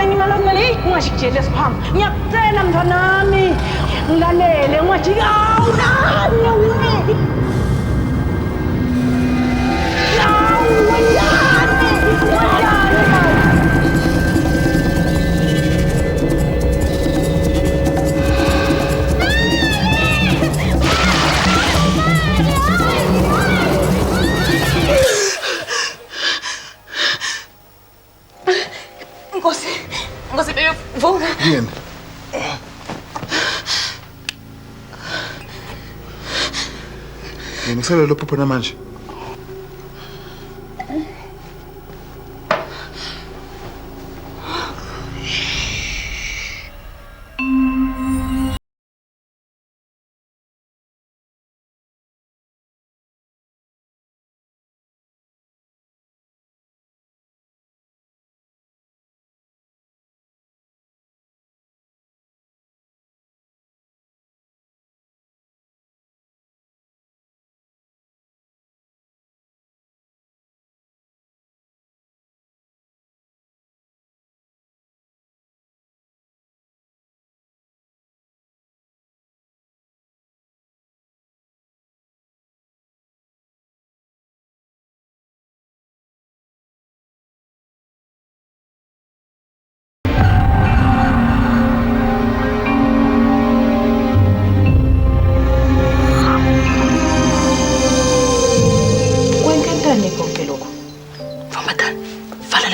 ngilalele ungashijele siphanga ngiyacela mntwanami ngilalele ungajika awunani awunani Ngosi vuka. Yini? Yini kusele lo phupho namanje?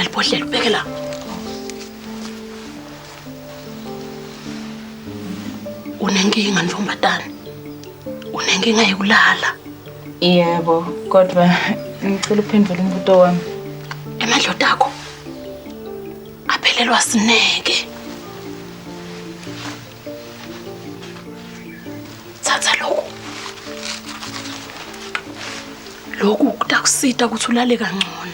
Libhodlela ubeke la. Unenkinga Ntombazane. Unenkinga yokulala. Yebo, kodwa ngicela uphendule umbuto wami. Emadloda akho aphelelwa sineke. Thatha lokhu. Lokhu kutakusita ukuthi ulale kangcono.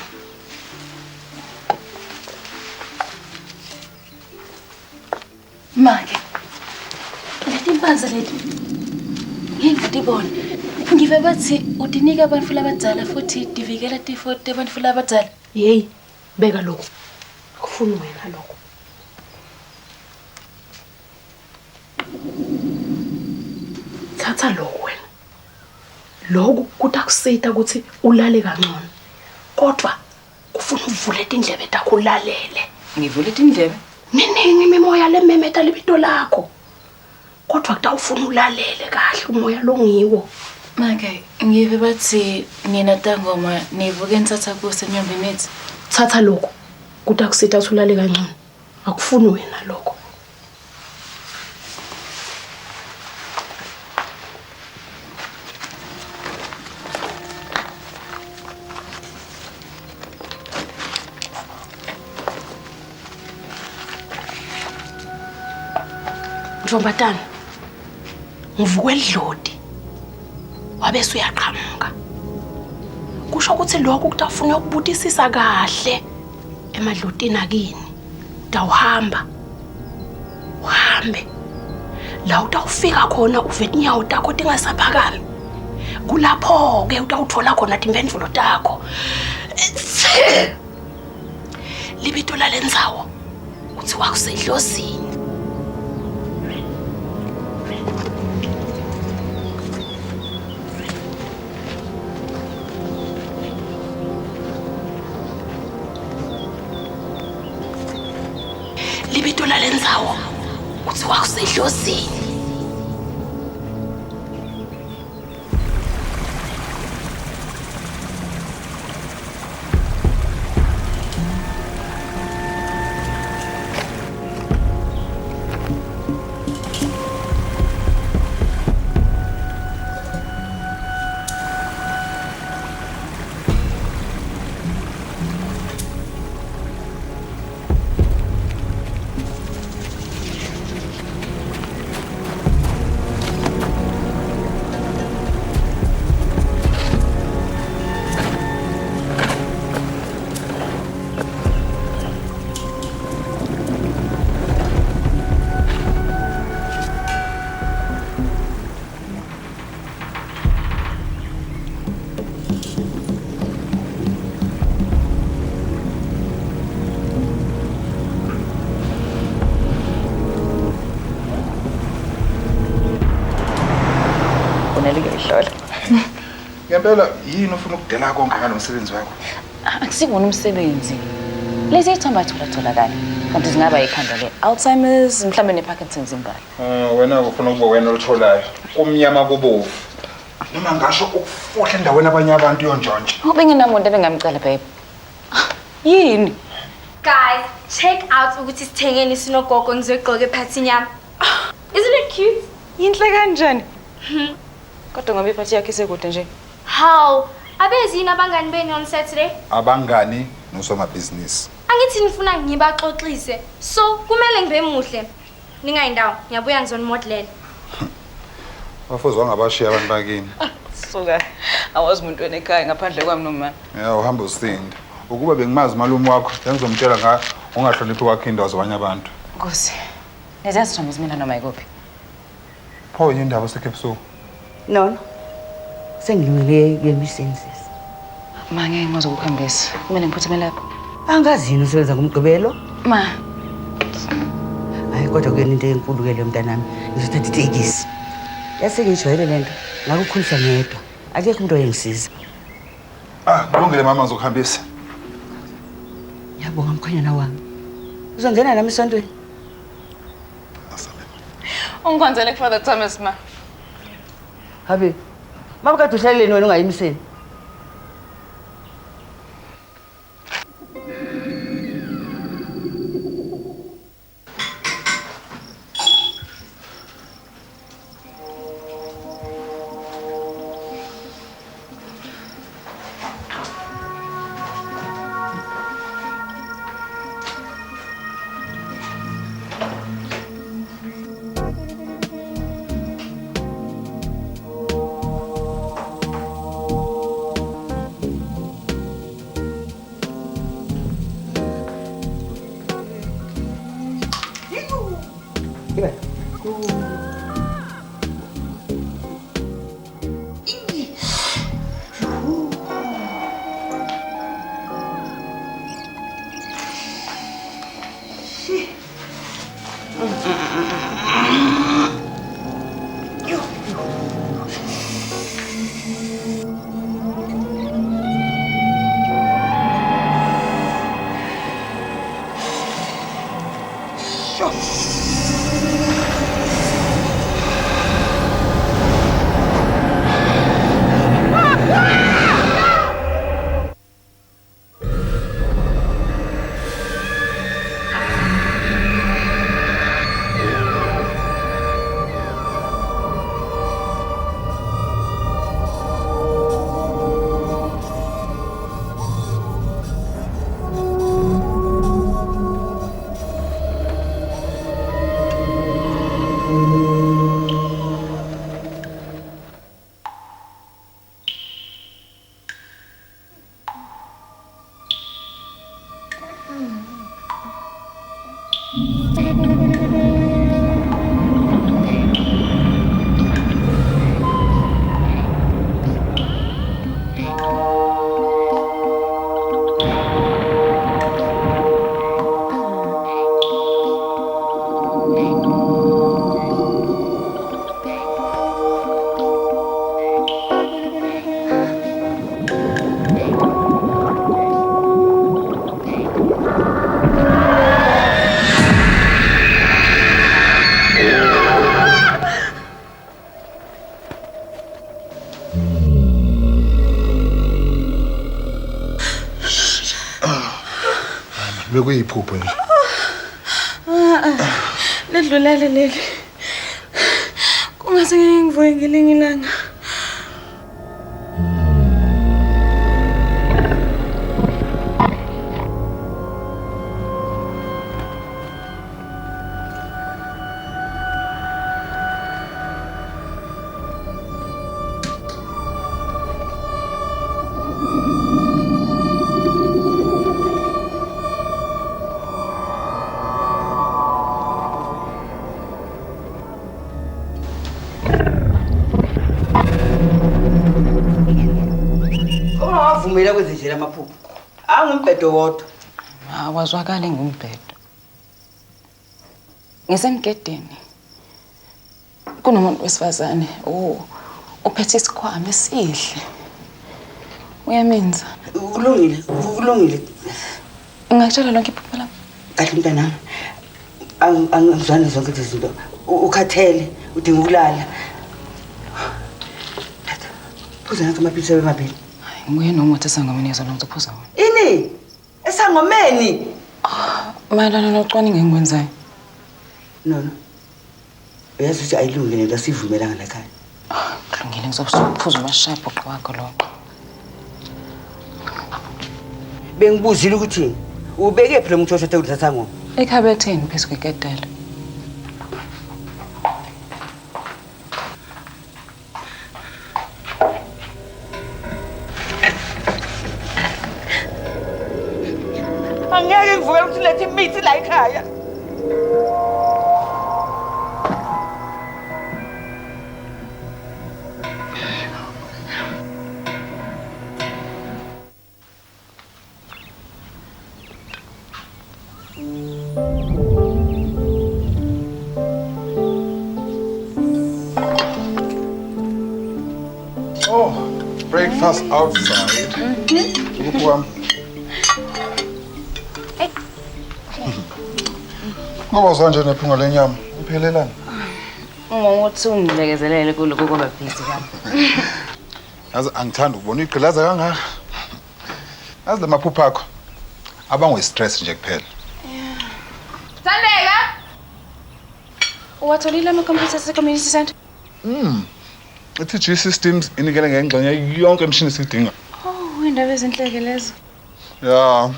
Manje leti mpanza leti ngikutibona ngive bathi udinika abantu labadala futhi divikela tifo tabantu labadala. Hey, beka lokho. Akufuni wena lokho. Thatha lokho wena. Lokho kutakusita ukuthi ulale kangcono. Kodwa kufuna uvule indlebe takho ulalele. Ngivule indlebe? Miningi imimoya lememeta libito lakho. Kodwa kutawufuna ulalele kahle umoya longiwo. Manje ngive bathi nina tangoma nivuke nithatha kuse enyombe nithi thatha lokho kutakusita ukuthi ulale kangcono. Akufuni wena lokho. Ntombazane, ngivuke edlodi wabese uyaqhamuka. Kusho ukuthi lokho kutafuna ukubudisisa kahle emadlotini akini. Utawuhamba. Uhambe. La utawufika khona uvete inyawo takho tingasaphakami. Kulapho ke utawuthola khona impendulo takho. Libito lalendzawo uthi wakusedlozini. Libito lalendzawo uthi wakusedlozini. Ngempela yini ufuna ukudela konke ngalomsebenzi wakho? Akusibona umsebenzi. Lezi ithomba tholakala. Kanti zingaba ikhanda le-Alzheimer's, mhlawumbe ne-Parkinson's imbali. Wena ufuna ukuba wena olitholayo. Kumnyama kubovu. Noma ngasho ukufohla endaweni abanye abantu yonjonje. Bengenamuntu ebengamcela babe. Yini? Guys, check out ukuthi sithengeni sinogogo ngizoyiqoka ephathini yami. Isn't it cute? Yinhle kanjani? Kodwa ngoba iphathi yakhe isekude nje. How? Abezini abangani beni on Saturday? Abangani nosomabhizinisi. Angithi nifuna ngibaxoxise. So, kumele ngibe muhle. Ningayindawo, ngiyabuya ngizonimodelela. Bafuze wangabashiya abantu bakini. Suka. Awazi umuntu wena ekhaya ngaphandle kwami noma. Uhamba usinda. Ukuba bengimazi malume wakho, ngizomtshela nga ungahloniphi kwakhe indawo zabanye abantu. Nkosi. Nezazi noma izimina noma ikuphi? Pho yini indaba eseKepu Soup? No. Sengilungele yemisenses. Mange ngizokuhambisa. Kumele ngiphutheme lapho. Angazi yini usebenza ngomgqibelo? Ma. Hayi kodwa kuyena into enkulu ke le mntanami. Ngizothatha itekisi. Yase ngijwayele lento. Ngakukhulisa ngedwa. Akekho umuntu oyengisiza. Kulungile mama ngizokuhambisa. Yabonga mkhonyana wami. Uzongena nami esontweni? Ungikhonzele kuFather Thomas ma. Habe. Mama kade uhlaleleni wena ungayimiseni? Bekuyiphupho nje. Ledlulele leli. Kungase ngeke ngivuke ngelinye ilanga. Ungavumela kwenze nje lamaphupho. Angumbhedo wodwa. Awazwakali ngumbhedo. Ngisemgedeni. Kunomuntu wesifazane uphethe isikhwama esihle. Uyamenza. Kulungile. Ungakutshela lonke iphupho lapho. Kahle mntanami. Angizwani zonke lezi zinto. Ukhathele, udinga ukulala. Tata, phuza nanke amaphilisi amabili. Hayi, nguye nomuthi esangomeni yezolo ngizophuza wona. Ini? Esangomeni? Mayelana nocwaningo engikwenzayo. No. Uyazi ukuthi ayilungile lento sivumelanga lakhaya. Kulungile ngizophuza umashapo kwakho lo. Bengibuzile ukuthi ubeke phela umuntu oshothe uthatha ngoma. Ekhabetheni phezu kweketela. Angeke ngivukele ukuthi lethe imithi la ekhaya. Oh, breakfast outside. Ngoba uzanje nephunga lenyama, uphelelani? Ngokuthi ungilekezelele kuloko kwaba busy kami. Yazi angithanda ukubona igqilaza kangaka. Yazi lemaphupho akho abangwe stress nje kuphela. Thandeka! Uwatholile ama-computers ase-community center? I-TG systems inikele ngengxenye yonke emishini esidinga. Oh, indaba ezinhleke lezo. Ya.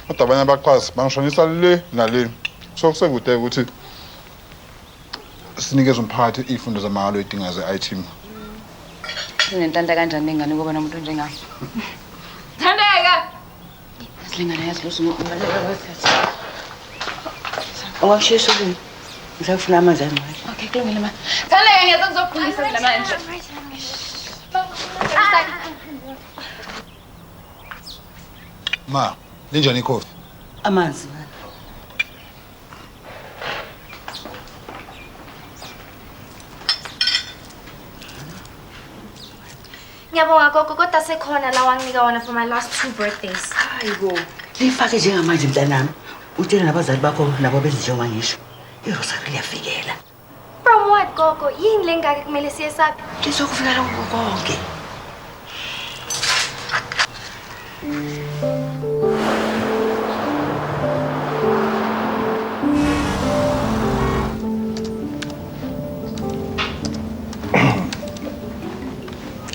Kodwa abanye abaqhazi bangishonisa le nale. So kusekude ukuthi sinikeze umphakathi izifundo zamahalo edinga ze-IT. Sinentanda kanjani ingane kuba nomuntu njengami? Thandeka! Silingane yazi lusu ngokubaleka kwesikhathi. Ungangishisa ukini? Ngisafuna amanzi ami. Okay, kulungile ma. Thandeka ngiyaza ngizokukhulisa mina manje. Ma, linjani ikhofi? Amanzi. Ngiyabonga gogo kodwa sekhona la wanginika wona for my last 2 birthdays. Hayibo. Lifake njengamanje mntanami. Utshela nabazali bakho nabo benze njengoba ngisho. iRosary liyafikela. From what gogo? Yini lengake kumele siye saphi? Lizokufikela konke.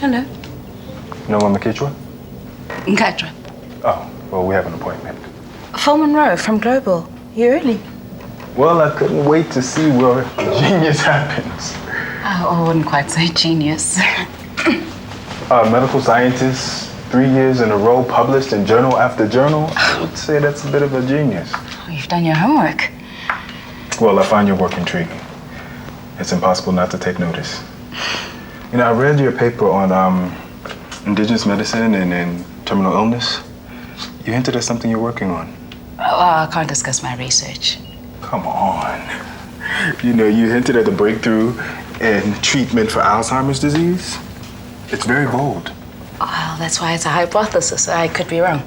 Hello. No Mama Kichwa? Nkatwa. Oh, well, we have an appointment. Phil Monroe from Global. You early? Well, I couldn't wait to see where genius happens. Oh, I wouldn't quite say genius. Medical scientist, 3 years in a row, published in journal after journal. I would say that's a bit of a genius. Oh, you've done your homework. Well, I find your work intriguing. It's impossible not to take notice. You know, I read your paper on indigenous medicine and terminal illness. You hinted at something you're working on. Oh, I can't discuss my research. Come on. You know, you hinted at the breakthrough in treatment for Alzheimer's disease. It's very bold. Well, that's why it's a hypothesis. I could be wrong.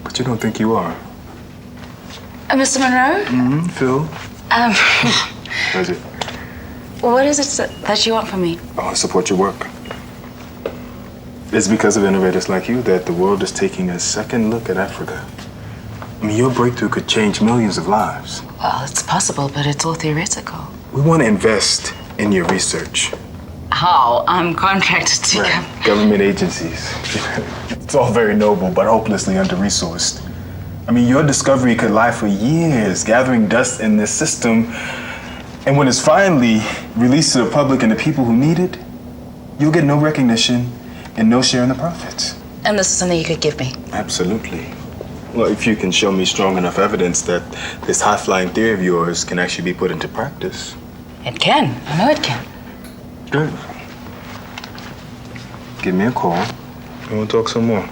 But you don't think you are. Mr. Monroe? Mm-hmm, Phil. What is it? What is it that you want from me? Oh, I support your work. It's because of innovators like you that the world is taking a second look at Africa. I mean, your breakthrough could change millions of lives. Well, it's possible, but it's all theoretical. We want to invest in your research. How? I'm contracted to come. Government agencies. It's all very noble, but hopelessly under-resourced. I mean, your discovery could lie for years, gathering dust in this system. And when it's finally released to the public and the people who need it, you'll get no recognition and no share in the profits. And this is something you could give me? Absolutely. Well, if you can show me strong enough evidence that this high-flying theory of yours can actually be put into practice. It can. I know it can. Good. Give me a call. And we'll talk some more.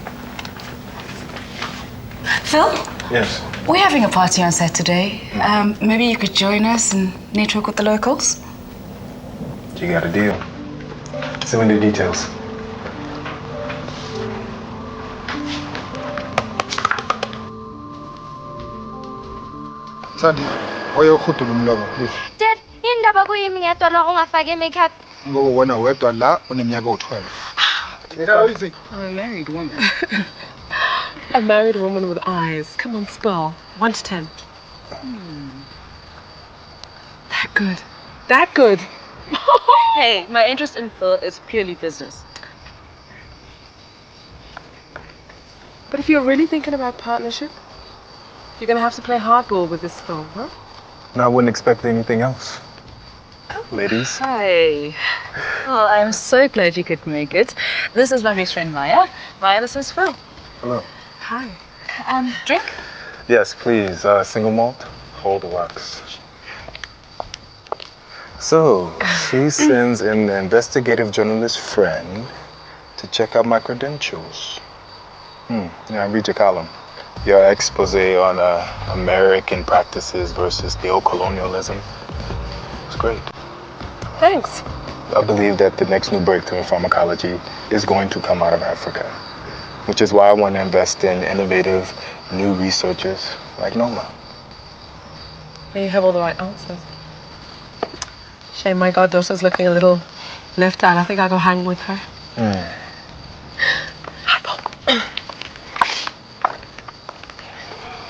Phil? Yes. We're having a party on Saturday. Maybe you could join us and network with the locals? You got a deal. Send me the details. Sandi, oyokhudula umlomo please. Dad, indaba kuyimi ngedwa la ungafake makeup. Ngoba wena wedwa la uneminyaka o-12. I'm a married woman. A married woman with eyes. Come on, spell. 1 to 10. That good. That good. Hey, my interest in Phil is purely business. But if you're really thinking about partnership, you're gonna have to play hardball with this Phil, huh? And I wouldn't expect anything else. Ladies. Hi. Well, I'm so glad you could make it. This is my best friend Maya. Maya, this is Phil. Hello. Hi. Drink? Yes, please. Single malt, hold the wax. So, she sends an investigative journalist friend to check out my credentials. Yeah, read your column. Your expose on American practices versus neocolonialism. It's great. Thanks. I believe that the next new breakthrough in pharmacology is going to come out of Africa, which is why I want to invest in innovative new researchers like Noma. You have all the right answers. Shame my goddaughter's looking a little left out. I think I'll go hang with her.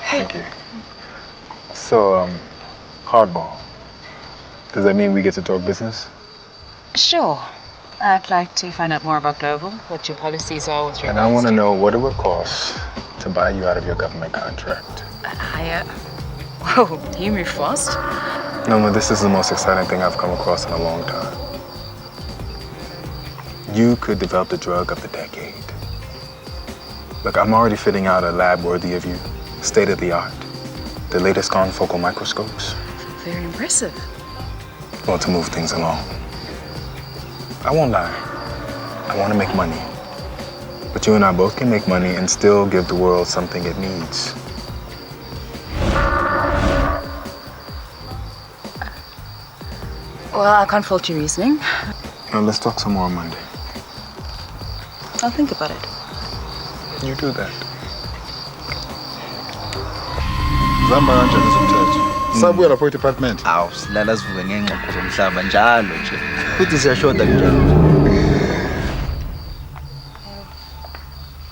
Thank you. So, hardball. Does that mean we get to talk business? Sure. I'd like to find out more about Global, what your policies are with And I want to know what it would cost to buy you out of your government contract. Whoa, you move fast. Noma, this is the most exciting thing I've come across in a long time. You could develop the drug of the decade. Look, I'm already fitting out a lab worthy of you. State of the art. The latest confocal microscopes. Very impressive. Well, to move things along. I won't lie. I want to make money. But you and I both can make money and still give the world something it needs. Well, I can't fault your reasoning. Now, let's talk some more on Monday. I'll think about it. You do that. Zihamba kanjani izomthetho? Sabuya lapho e-department. Awu silala sivuke ngengxoxo zomhlaba njalo nje. Futhi siyashoda njalo.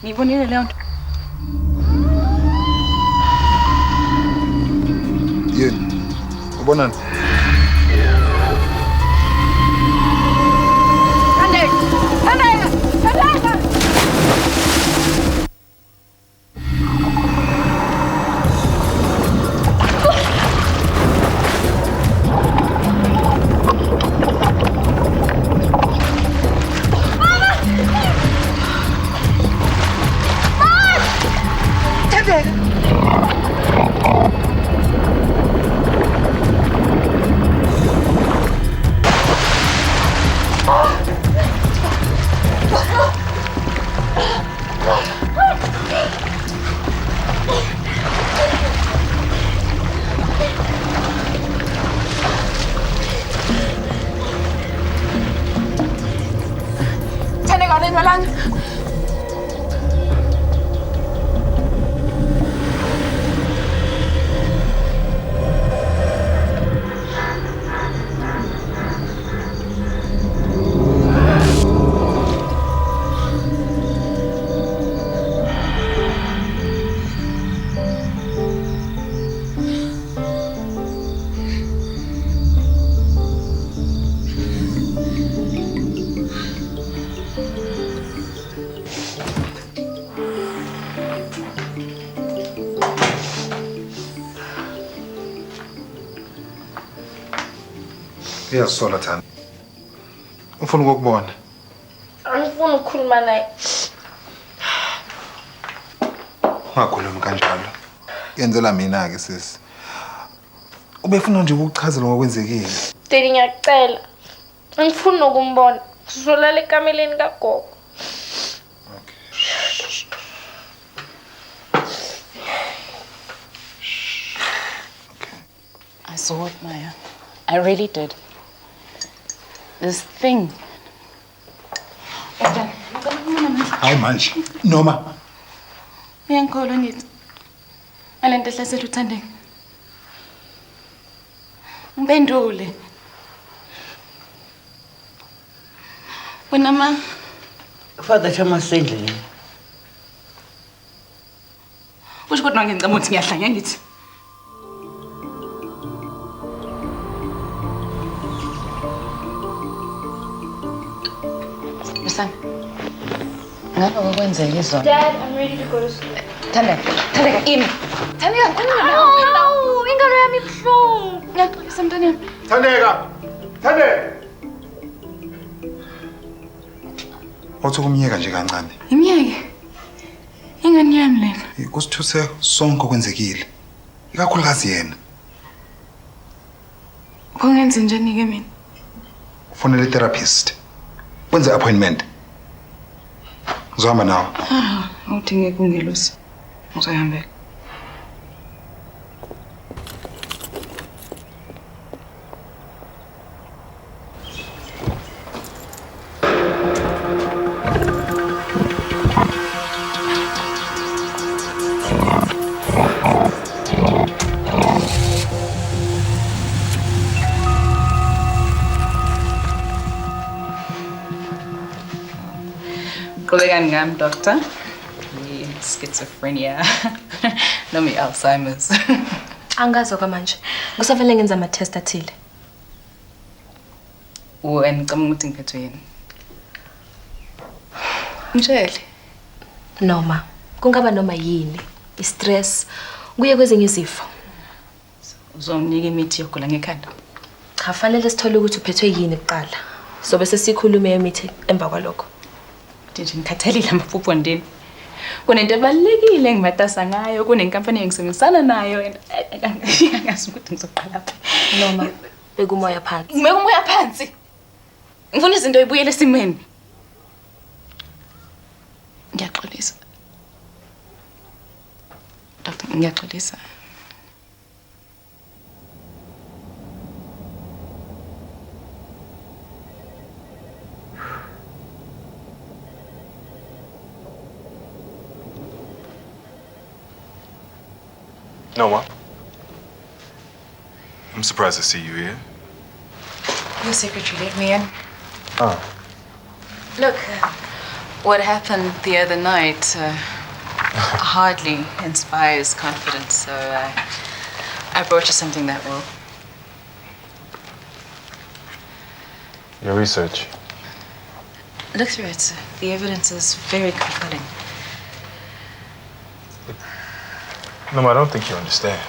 Ngibonile leyo nto. Yini? Ubonani? Iyazisola Thando. Ufuna ukukubona? Angifuni ukukhuluma naye. Ungakhulumi kanjalo. Yenzela mina-ke sisi. Ubefuna nje ukukuchazela ngokwenzekile. Daddy ngiyakucela. Angifuni nokumbona. Sizolala ekameleni kagogo. I saw it, Maya. I really did. This thing. Hayi manje. Noma. Uyangikholwa nithi. Alento hlasela uthandeka. Ungiphendule. Wena ma Father Thomas sendlini. usho kodwa ngicela ukuthi ngiyahlanya ngithi. Msana. Ngabe ngokwenzeka izona? Dad, I'm ready to go to school. Thandeka imi. Thandeka khuluma Ow, ingalo yami ibuhlungu. Ngiyaxolisa mntanami. Thandeka! Thandeka! Awuthi kumyeka nje kancane. Imiyeke. Ingane yami lena. Kusithuse sonke okwenzekile. Ikakhulukazi yena. Kungenze njani ke mina? Ufonele therapist. Wenze appointment. Uzohamba nawe. Awudinge kungelusi. Uzohambeka. Qhubekani ngami doctor. Schizophrenia. Noma i-Alzheimer's. Angazi okwamanje. Kusafanele ngenza ama-test athile. Wena ngicabanga ukuthi ngiphethwe yini? Mshele. Noma kungaba noma yini, i-stress, kuye kwezinye izifo. Uzomnika imithi yokugula ngekhanda. Cha, fanele sithole ukuthi uphethwe yini kuqala. So bese sikhulume imithi emva kwalokho. Nje ngikhathalile amaphupho ndini. Kunento ebalekile engimatasa ngayo, kunenkampani engisebenzisana nayo and angazi ukuthi ngizoqala phi. Noma bekumoya phansi. Ngibeka umoya phansi. Ngifuna izinto ibuyele esimeni. Ngiyaxolisa. Doctor, ngiyaxolisa. Noah, I'm surprised to see you here. Your secretary let me in. Oh. Look, what happened the other night hardly inspires confidence, so I brought you something that will. Your research. Look through it, sir. The evidence is very compelling. No, I don't think you understand.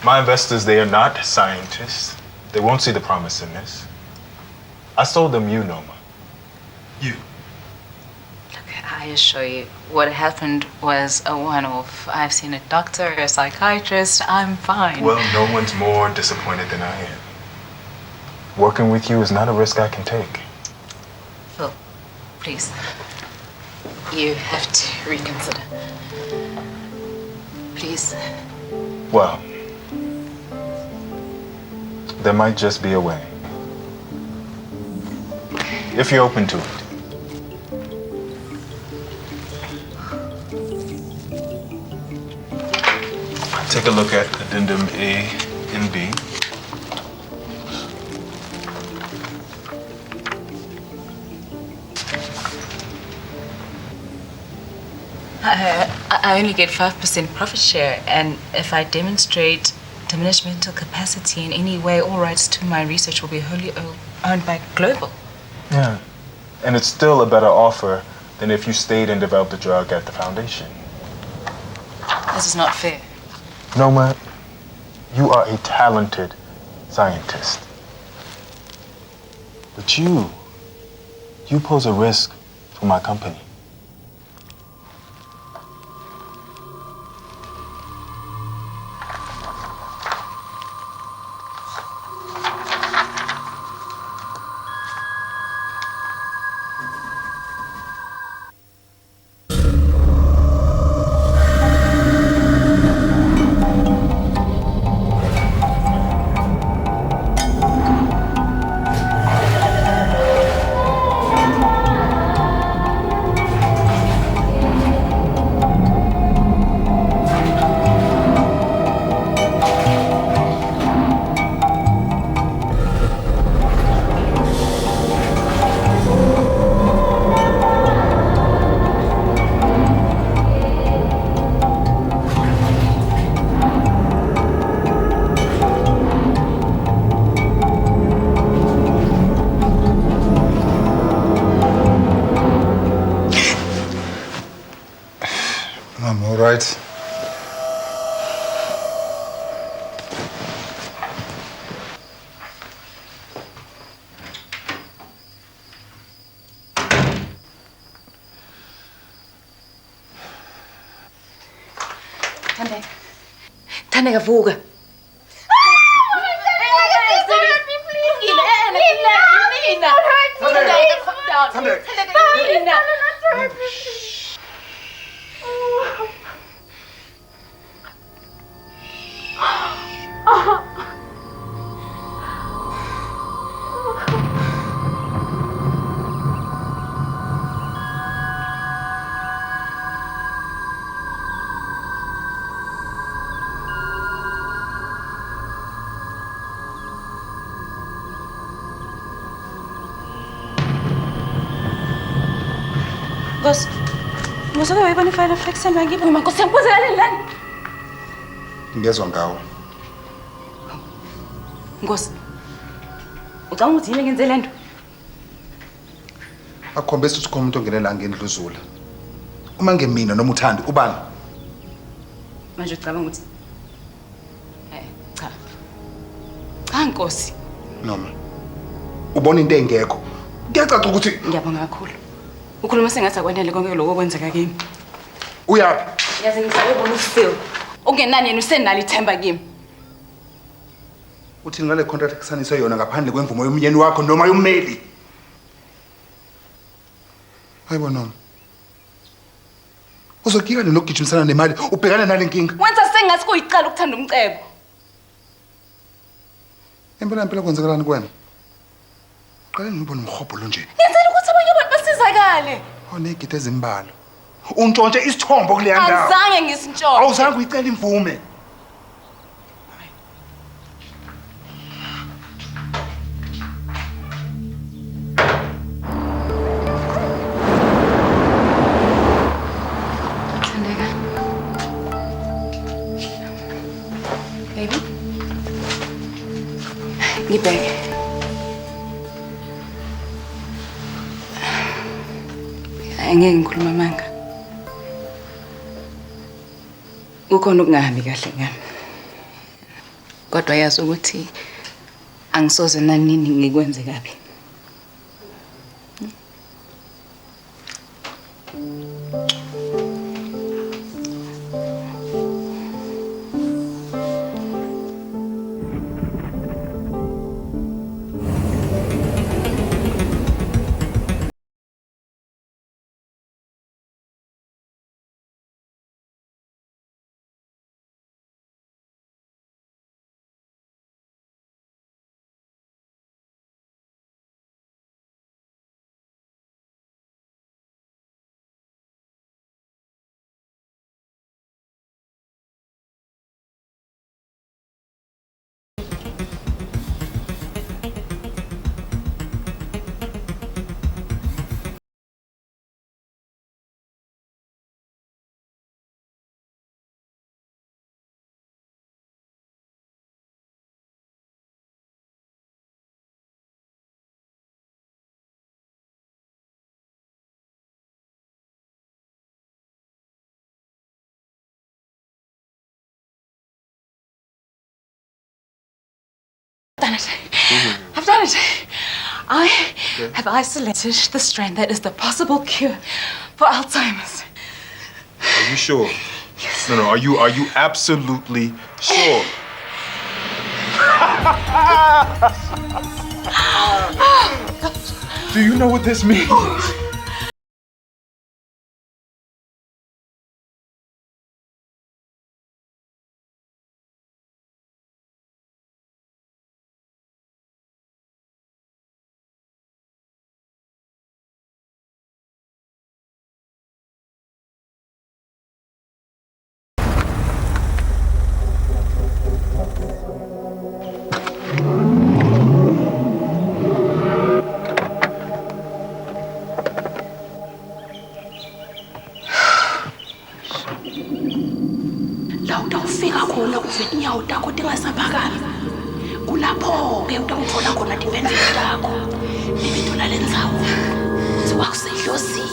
My investors, they are not scientists. They won't see the promise in this. I sold them you, Noma. You. Look, I assure you, what happened was a one-off. I've seen a doctor, a psychiatrist. I'm fine. Well, no one's more disappointed than I am. Working with you is not a risk I can take. Phil, please. You have to reconsider. Please. Well, there might just be a way. If you're open to it. Take a look at addendum A and B. I only get 5% profit share, and if I demonstrate diminished mental capacity in any way, all rights to my research will be wholly owned by Global. Yeah. And it's still a better offer than if you stayed and developed the drug at the foundation. This is not fair. Noma, you are a talented scientist. But you pose a risk for my company. right. Thandeka vuka. Nkosi, ngizake wayibona ifile flex yami ngiyibona Nkosi yangibuzela lani? Ngiyezwa ngawo. Nkosi. Ucabanga ukuthi yini ngenze lento? Akhombisa ukuthi umuntu ongenela ngendluzula. Uma ngemina noma uthandi ubani? Manje ucabanga ukuthi cha. Cha Nkosi. Noma. Ubona into engekho. Kuyacaca ukuthi Ngiyabonga kakhulu. Ukhuluma sengathi akwanele konke lokho kwenzeka kimi. Uyaphi? Yazi ngisayibona uFphil. Ungenani yena usenalo ithemba kimi. Uthi ngale contract ekusaniswe yona ngaphandle kwemvumo yomyeni wakho noma yommeli. Hayibo noma. Uzokika nokugijimisana nemali ubhekana nale nkinga. Wenza sengathi kuyicala ukuthanda umcebo. Impela kwenzakalani kuwena? Qale ngibone umhobho lo nje. Ngenzela ukuthi abanye abantu basizakale. Onegite ezimbalo. Untshontshe isithombo kuleya ndawo. Azange ngisintshontshe. Awuzange uyicela imvume. Thandeka. Baby. Ngibheke. Angeke ngikhuluma amanga. Kukhona ukungahambi kahle ngami. Kodwa yazi ukuthi angisoze nanini ngikwenze kabi. I've done it. I have isolated the strain that is the possible cure for Alzheimer's. Are you sure? Yes. No, are you absolutely sure? Do you know what this means? Utawufika khona uvete inyawo takho tingasaphakami. Kulapho-ke utawuthola khona timpendulo takho. Libizo lalendzawo kuthiwa kusedlozini.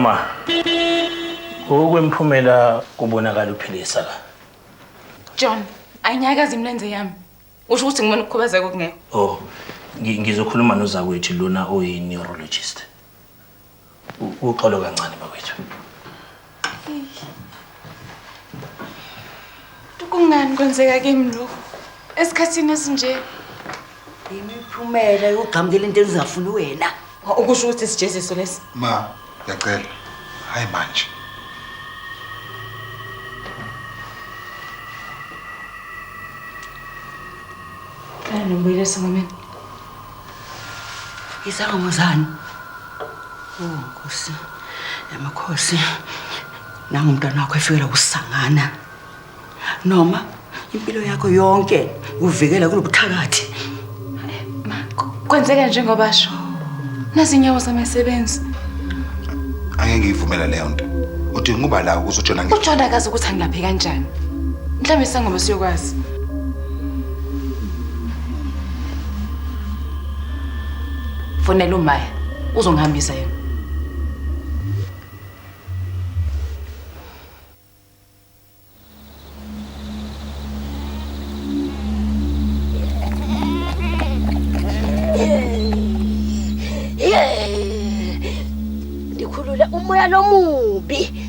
Mama, okwemphumela kubonakala uphilisa la. John, ayinyakazi imlenze yami. Usho ukuthi ngimana ukukhubazeka okungekho. Oh, ngizokhuluma nozakwethu lona oyi-neurologist. Uxolo kancane bakwethu. Kungani kwenzeka kimi lokho? Esikhathini esinje imiphumela yokugqamukela into engizafuni wena. Ukusho ukuthi sijeziso lesi. Ma, ngiyacela. Hayi manje. Kana ngibuyele sangomeni. Isangomozani. Nkosi. Yamakhosi. Nangu umntwana wakho efikela kusangana. Noma impilo yakho yonke uvikela kulobuthakathi. Kwenzeka njengoba basho. Nazinyawo zamasebenzi. Angeke ngivumela leyo nto. Uthi nguba la ukuzojona ngithi. Ujona akazi ukuthi angilaphe kanjani. Mhlawumbe sangoma siyokwazi. Fonela uMaya uzongihambisa yena. Ndikhulula umoya lomubi.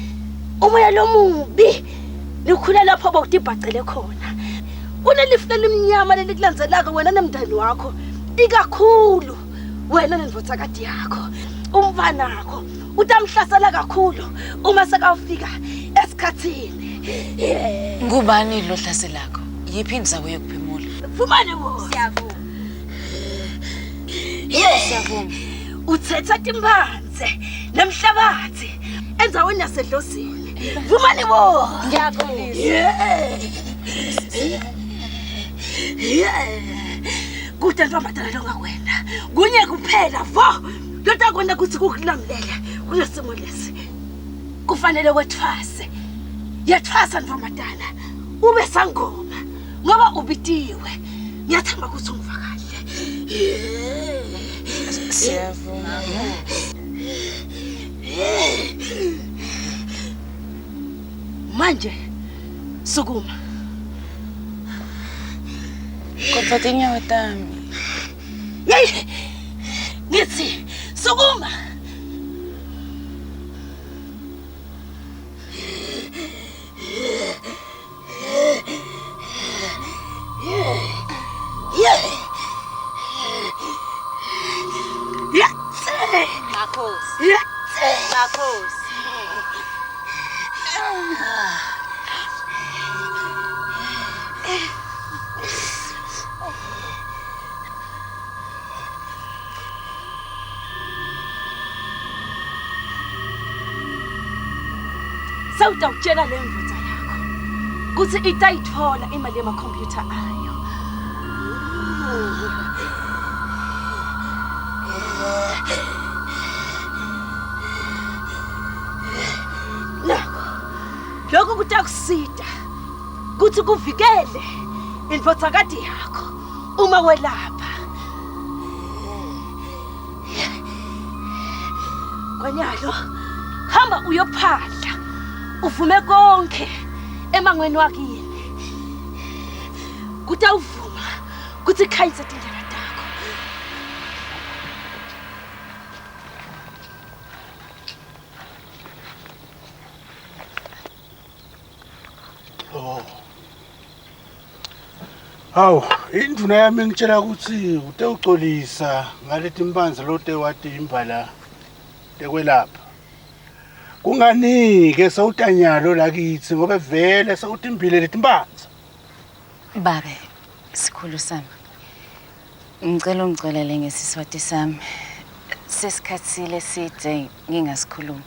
Umoya lomubi. Nikhula lapho bokudibhacele khona. Unelifle limnyama lelikulandzelaka wena nemndeni wakho. Ikakhulu wena nendvodzakati yakho. Umfana wakho utamhlasela kakhulu uma sekafika esikhathini. Ngubani lo hlaselakho? Yiphi indzawo yokuphimula? Vumani bo. Siyavuma. Siyavuma. Uthetha timbanze nemhlabathi endzaweni yasedlozini. Vumani bo. Ngiyaxolisa. Kude ntombazana longakwena. Kunye kuphela vo. Kodwa kona kuthi kukulamlele kulesimo lesi. Kufanele wethwase. Yathwasa ntombazana. Ube sangoma ngoba ubitiwe. Ngiyathemba ukuthi ungivakahle. Siyavuma. Manje sukuma. Kophatha inyawo tami. Yey! Ngithi sukuma. Sawutawutshela le mvutsa yakho kuthi itayithola imali yemakhompyutha ayo. Nakho lokho kutakusida kuthi kuvikele indvodzakati yakho uma welapha. Kwanyalo hamba uyophahla uvume konke emangweni wakini. Kutawuvuma kuthi khayise tindlela takho. Oh. Hawu, induna yami ngitshela ukuthi utewucolisa ngalethi impanzi lote wathi imbala tekwelapha. Kunganike sawutanyalo lakithi ngoba vele sawutimbile leti impanzi. Babe, sikhulu sami. Ngicela ungixolele ngesiswati sami. Sesikhatsile eside ngingasikhulumi.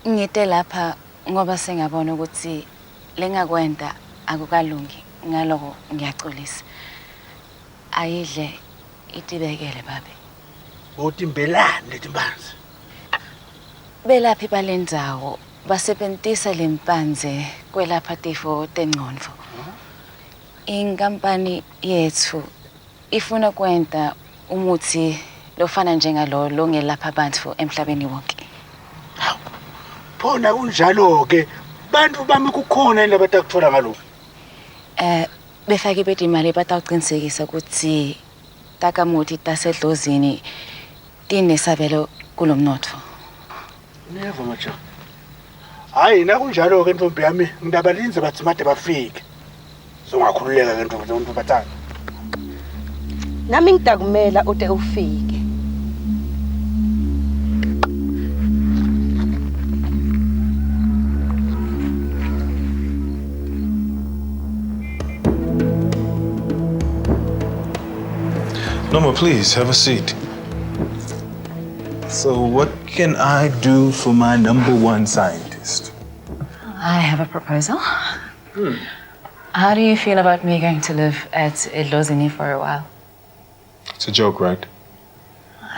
Ngite lapha ngoba sengabona ukuthi lengakwenda akukalungi. Ngaloko ngiyaxolisa. Ayidle itibekele babe. Utimbelani leti impanzi? Belaphi balendzawo basebentisa lempanze kwelapha tifo tengqondo. Inkampani yethu ifuna kwenta umuthi lofana njengalo longelapha abantu emhlabeni wonke. Phona kunjalo ke bantu bami kukhona indaba atakuthola ngalokho. Befake bethi imali batawuqinisekisa ukuthi takamuti tasedlozini tinesabelo kulomnotho. Never macha. Hayi nakunjalo ke ntombi yami ngidabalinze bathi made bafike. Songakhululeka ke ntombi bathana. Nami ngidakumela ude ufike. Noma, please, have a seat. So what can I do for my #1 scientist? I have a proposal. How do you feel about me going to live at Edlozini for a while? It's a joke, right?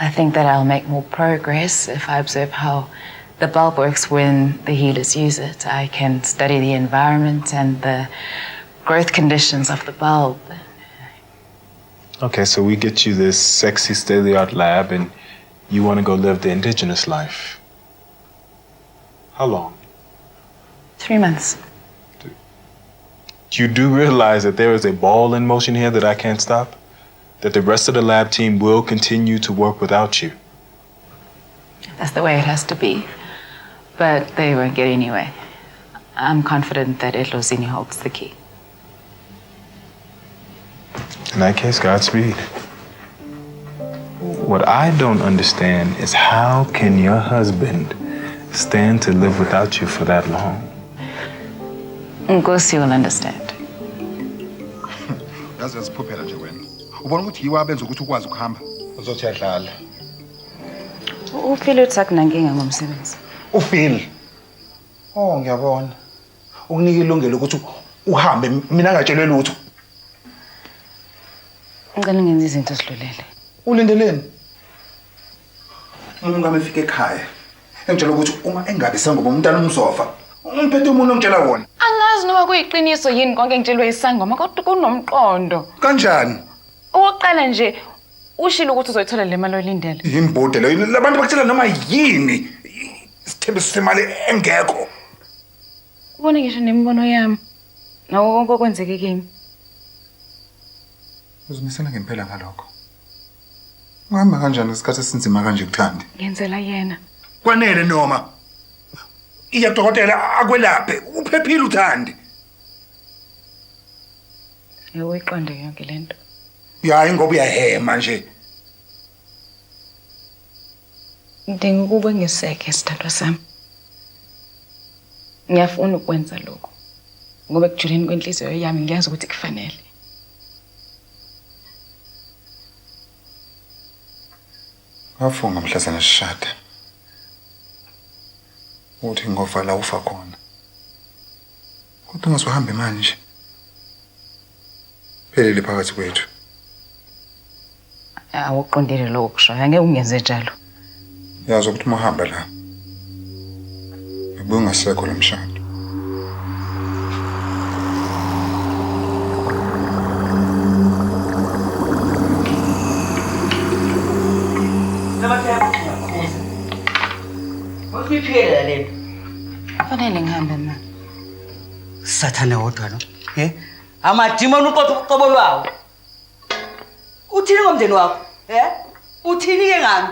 I think that I'll make more progress if I observe how the bulb works when the healers use it. I can study the environment and the growth conditions of the bulb. Okay, so we get you this sexy state-of-the-art lab and you want to go live the indigenous life. How long? 3 months. You do realize that there is a ball in motion here that I can't stop? That the rest of the lab team will continue to work without you? That's the way it has to be. But they won't get anyway. I'm confident that Edlozini holds the key. In that case, Godspeed. What I don't understand is how can your husband stand to live without you for that long? Nkosi will understand. Yazi yaziphophela nje wena. Ubona ukuthi yiwa abenza ukuthi ukwazi ukuhamba. Uzothi yadlala. Uphile uthi akunankinga ngomsebenzi. Uphile. Oh, ngiyabona. Ukunika ilungelo ukuthi uhambe mina ngatshelwe lutho. Ngicela ngenze izinto ezidlulele. Ulindeleni? Umuntu amefika ekhaya. Engitshela ukuthi uma engabe sangoba umntana umsofa, umphethe umuntu ongitshela wona. Angazi noma kuyiqiniso yini konke engitshelwe isangoma kodwa kunomqondo. Kanjani? Owokuqala nje ushilo ukuthi uzoyithola le mali oyilindele. Yimbode leyo. Labantu bakutshela noma yini. Isithembiso semali engekho. Ubone ngisho nemibono yami. Nawo konke okwenzeke kimi. Uzimisela ngempela ngalokho. Ungahamba kanjani isikhathi esinzima kanje kuthandi? Ngenzela yena. Kwanele noma. Iya dokotela akwelaphe. Uphephile uthandi. Yewe iqonde yonke lento. Hayi ngoba uyahema nje. Ngidinga ukuba ngiseke sithandwa sami. Ngiyafuna ukwenza lokho. Ngoba ekujuleni kwenhliziyo yami ngiyazi ukuthi kufanele. Ngafunga mhlazana sishada. Uthi ngovala ufa khona. Kodwa ungasuhambe manje. Phelele phakathi kwethu. Awuqondile lokho kusho. Angeke ungenze njalo. Yazi ukuthi uma uhamba la. Ubuye ungasekho lo mshado. Usiphila lento. Fanele ngihambe ma. Sathane wodwa no. Amadimoni uqotha uqobo lwawo. Uthini ngomndeni wakho? Uthini ke ngami?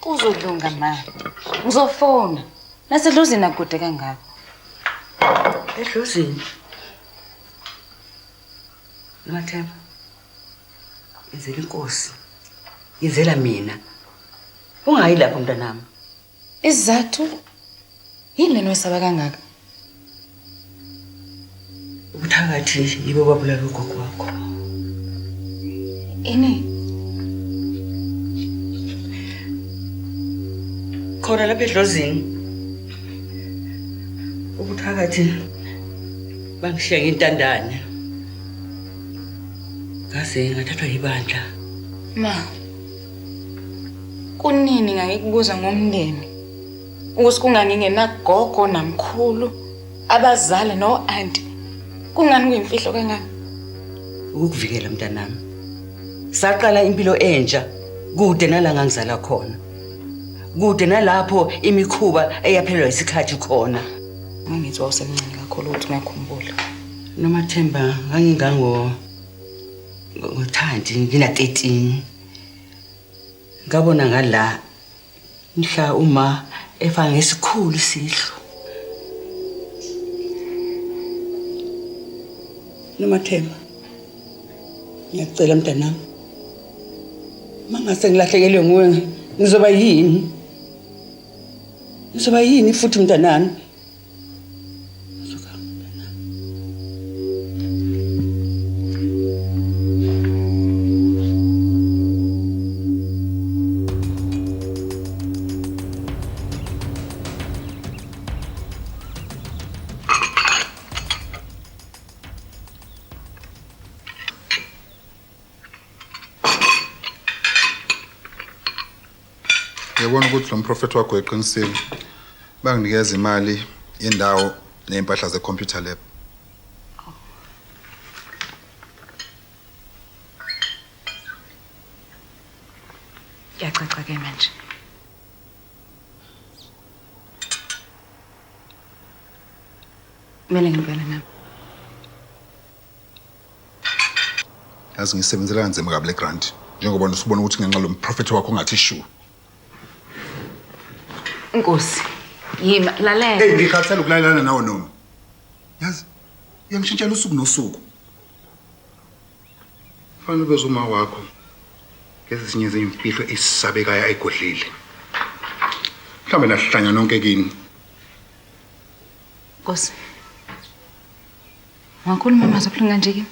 Kuzolunga ma. Ngizofona. Nasedlozini akude kangaka. Edlozini. Mathemba. Izela inkosi. Izela mina. Ungayi lapho mntanami. Isizathu yini lena wesaba kangaka? Ubuthakathi yibo babulala ugogo wakho. Ini? Khona lapha edlozini. Ubuthakathi bangishiya ngentandane. Ngase ngathathwa yibandla. Ma. Kunini ngayikubuza ngomndeni? Ukuthi kungangingenagogo namkhulu, abazali no auntie. Kungani kuyimfihlo kangaka? Ukukuvikela mntanami. Saqala impilo entsha kude nala ngangizala khona, kude nalapho imikhuba eyaphelelwa isikhathi khona. Ngangithi wawusemncane kakhulu ukuthi ungakhumbula. NoMathemba ngoThandi ngina 13. Ngabona ngala mhla uma efanga ngesikhulu isidlo. NoMathemba, ngiyacela mntanami, mangase ngilahlekelwe nguwe ngizoba yini? Ngizoba yini futhi mntanami? Ngiyabona ukuthi lo mprofeti wakho eqinisile. Banginikeza imali yendawo nempahla ze-computer lab. Yacaca ke manje. Kumele ngibhele nami. Yazi ngisebenzela kanzima kabi le grant. Njengoba usubona ukuthi ngenxa lo mprofeti wakho ngathi shu. Nkosi, yima lalela. Hey, ngikhathele ukulalelana nawe noma. Yazi, uyangishintshela usuku nosuku. Fanele bezuma wakho. Ngezinye izimfihlo esisabekayo ayigodlile. Mhlambe nahlanya nonke kini. Nkosi. Wakhuluma amazwi abuhlungu kanje kimi.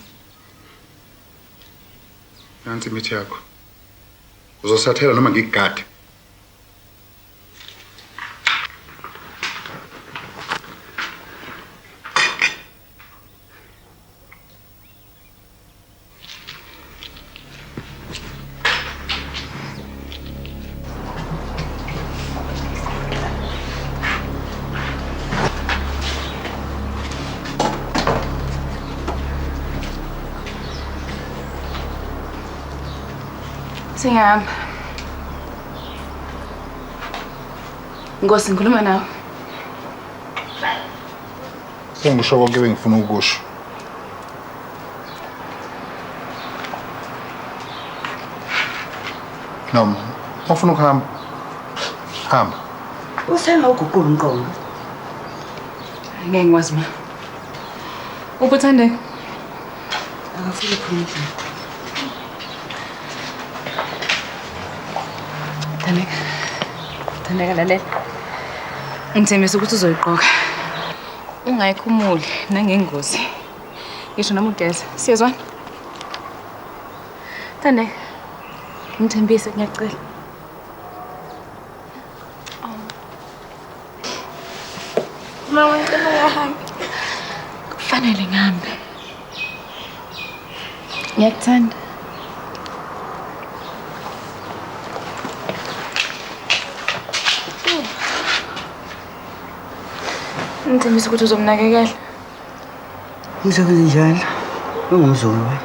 Nansi imithi yakho. Uzosathela noma ngigade. Singam. Nkosi ngikhuluma nawe. Sengisho konke bengifuna ukusho. Noma, ufuna ukuhamba? Hamba. Usengawuguqula umqondo. Ngeke ngikwazi ma. Ubuthande? Akafuni ukukhuluma. Thandeka lalela. Ngithembisa ukuthi uzoyiqoka. Ungayikhumuli nangengozi. Ngisho noma ugeza. Siyezwana? Thandeka. Ngithembise ngiyacela. Mama, ngicela uyahamba. Kufanele ngihambe. Ngiyakuthanda. Ngithembisa ukuthi uzomnakekela. Ngizokwenza njalo. Ungumzulu wami.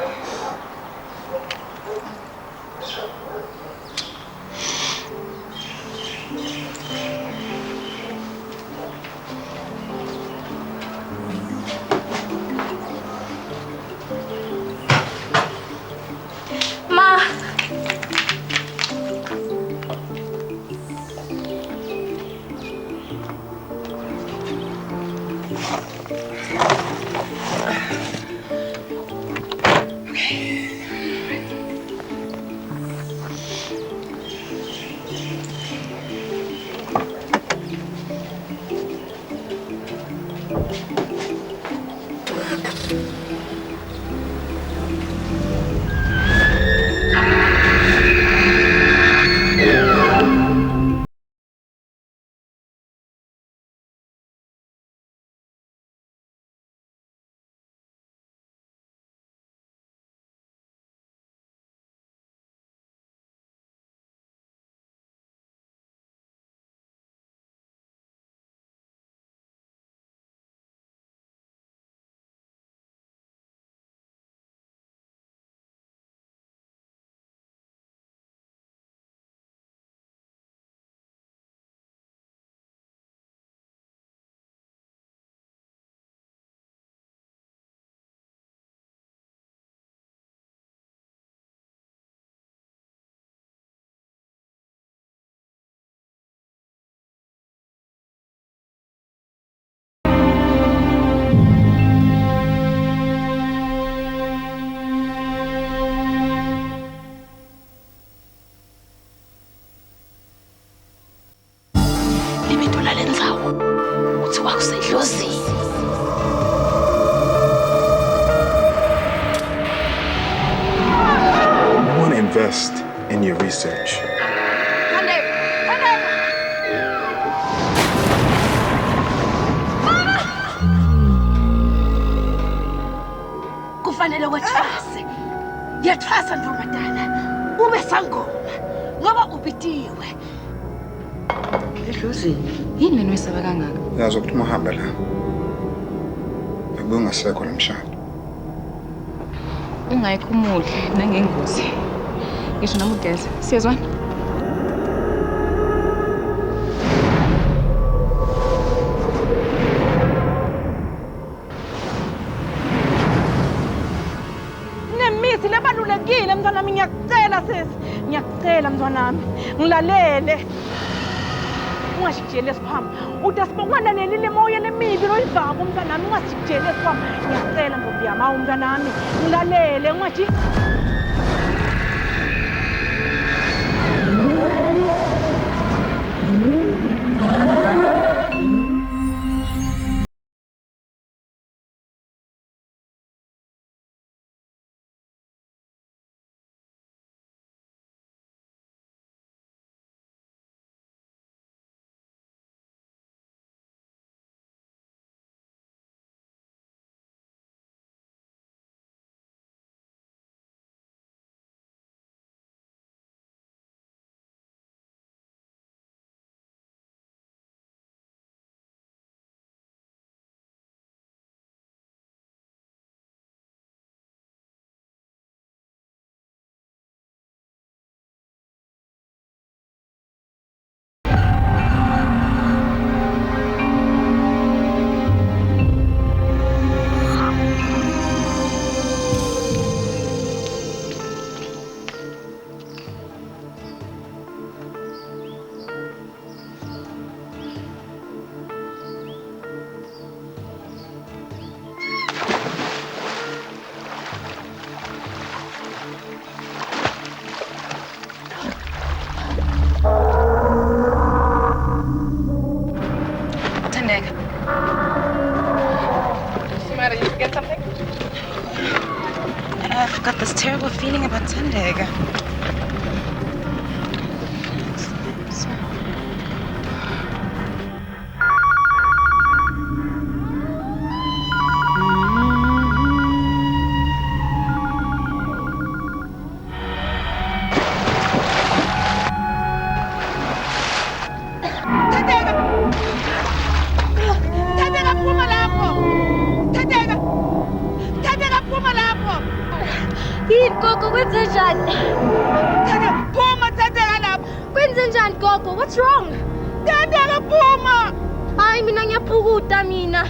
trust in your research. Kufanele wathwase. Yathwasa ntombazana. Ube sangoma ngoba ubitiwe. Edlozini. Yini lena oyisaba kangaka? Yazi ukuthi uma uhamba la. Akubuye ungasekho lo mshado. Ungayikhumuli nangengozi. Ngisho nami ugeze. Siyezwana? Nemisi lebalulekile mntwana wami ngiyakucela sisi. Ngiyakucela mntwana wami. Ngilalele. Ungashijele esiphamba. Ude sibongalaleli le moya lemibi loyivako mntwana wami ungashijele esiphamba. Ngiyakucela ntombi yami awu mntwana wami. Ngilalele ungathi I've got this terrible feeling about Tandega. Gogo, kwenzenjani? Phuma Thandeka lapha. Kwenzenjani Gogo? What's wrong? Thandeka phuma. Hayi mina ngiyaphukuta mina.